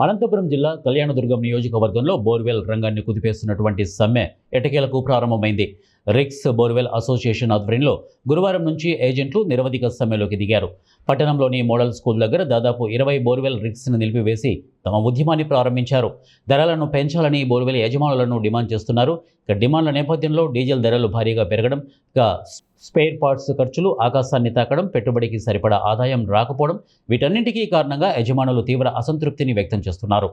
అనంతపురం జిల్లా కళ్యాణదుర్గం నియోజకవర్గంలో బోర్వెల్ రంగాన్ని కుదిపేస్తున్నటువంటి సమ్మె ఎటకేలకు ప్రారంభమైంది. రిక్స్ బోర్వెల్ అసోసియేషన్ ఆధ్వర్యంలో గురువారం నుంచి ఏజెంట్లు నిరవధిక సమ్మెలోకి దిగారు. పట్టణంలోని మోడల్ స్కూల్ దగ్గర దాదాపు 20 బోర్వెల్ రిక్స్ను నిలిపివేసి తమ ఉద్యమాన్ని ప్రారంభించారు. ధరలను పెంచాలని బోర్వెల్ యజమానులను డిమాండ్ చేస్తున్నారు. డిమాండ్ల నేపథ్యంలో డీజిల్ ధరలు భారీగా పెరగడం, స్పేర్ పార్ట్స్ ఖర్చులు ఆకాశాన్ని తాకడం, పెట్టుబడికి సరిపడా ఆదాయం రాకపోవడం, వీటన్నింటికీ కారణంగా యజమానులు తీవ్ర అసంతృప్తిని వ్యక్తం చేస్తున్నారు.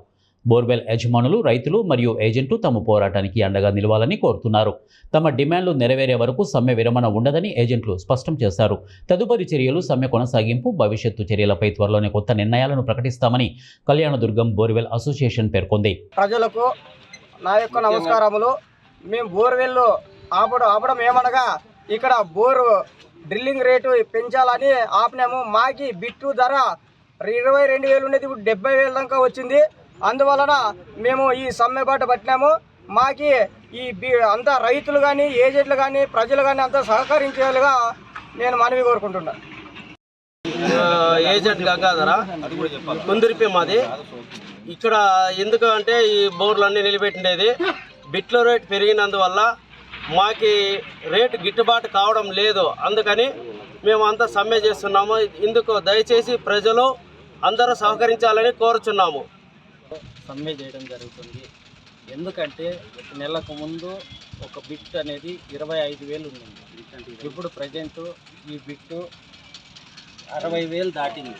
బోర్వెల్ యజమానులు, రైతులు మరియు ఏజెంట్లు తమ పోరాటానికి అండగా నిలవాలని కోరుతున్నారు. తమ డిమాండ్లు నెరవేరే వరకు సమ్మె విరమణ ఉండదని ఏజెంట్లు స్పష్టం చేశారు. తదుపరి చర్యలు సమ్మె కొనసాగింపు, భవిష్యత్తు చర్యలపై త్వరలోనే కొత్త నిర్ణయాలను ప్రకటిస్తామని కళ్యాణదుర్గం బోర్వెల్ అసోసియేషన్ పేర్కొంది. ప్రజలకు నా యొక్క నమస్కారములు. మేము బోర్వెల్ ఆపడం ఏమనగా ఇక్కడ బోరు డ్రిల్లింగ్ రేటు పెంచాలని ఆపినాము. మాకి బిట్టు ధర 22,000 ఉండేది, ఇప్పుడు 70,000 దాకా వచ్చింది. అందువలన మేము ఈ సమ్మె బాట పట్టినాము. మాకి ఈ అంతా రైతులు కానీ, ఏజెంట్లు కానీ, ప్రజలు కానీ అంతా సహకరించేలుగా నేను మనవి కోరుకుంటున్నాను. ఏజెంట్ గంగాధర కుందిరిపి మాది. ఇక్కడ ఎందుకు అంటే ఈ బోర్లన్నీ నిలబెట్టినది బిట్ల రేట్ పెరిగినందువల్ల మాకి రేటు గిట్టుబాటు కావడం లేదు. అందుకని మేము అంతా సమ్మె చేస్తున్నాము. ఇందుకు దయచేసి ప్రజలు అందరూ సహకరించాలని కోరుచున్నాము. సమ్మె చేయడం జరుగుతుంది. ఎందుకంటే నెలకు ముందు ఒక బిట్ అనేది 25,000 ఉండింది. ఇప్పుడు ప్రజెంట్ ఈ బిట్టు 60,000 దాటింది.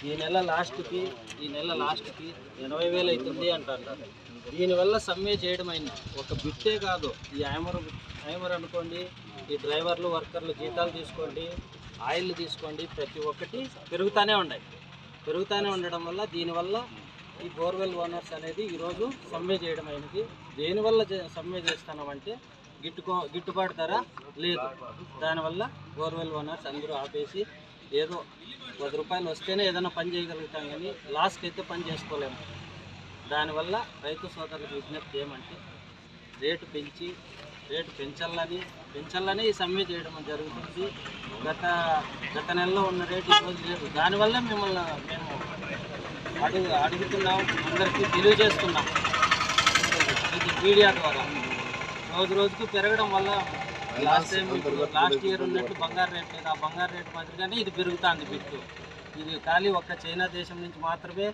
ఈ నెల లాస్ట్కి 80,000 అవుతుంది అంటారు. దీనివల్ల సమ్మె చేయడం అయింది. ఒక బిట్టే కాదు, ఈ ఐమర్ అనుకోండి, ఈ డ్రైవర్లు, వర్కర్లు జీతాలు తీసుకోండి, ఆయిల్ తీసుకోండి, ప్రతి ఒక్కటి పెరుగుతూనే ఉండడం వల్ల దీనివల్ల ఈ బోర్వెల్ ఓనర్స్ అనేది ఈరోజు సమ్మె చేయడం అయినది. దేనివల్ల సమ్మె చేస్తున్నామంటే గిట్టుబాటు ధర లేదు. దానివల్ల బోర్వెల్ ఓనర్స్ అందరూ ఆపేసి ఏదో 10 రూపాయలు వస్తేనే ఏదైనా పని చేయగలుగుతాం, కానీ లాస్ట్కి అయితే పని చేసుకోలేము. దానివల్ల రైతు సోదరులకు విజ్ఞప్తి ఏమంటే రేటు పెంచాలని ఈ సమ్మె చేయడం జరుగుతుంది. గత నెలలో ఉన్న రేటు ఈరోజు లేదు. దానివల్ల మేము అడుగుతున్నాం, అందరికీ తెలియజేస్తున్నాం. ఇది మీడియా ద్వారా రోజుకు పెరగడం వల్ల లాస్ట్ ఇయర్ ఉన్నట్టు బంగారు రేట్ లేదు. ఆ బంగారు రేటు మాదిరిగానే ఇది పెరుగుతుంది బిట్టు. ఇది ఖాళీ ఒక్క చైనా దేశం నుంచి మాత్రమే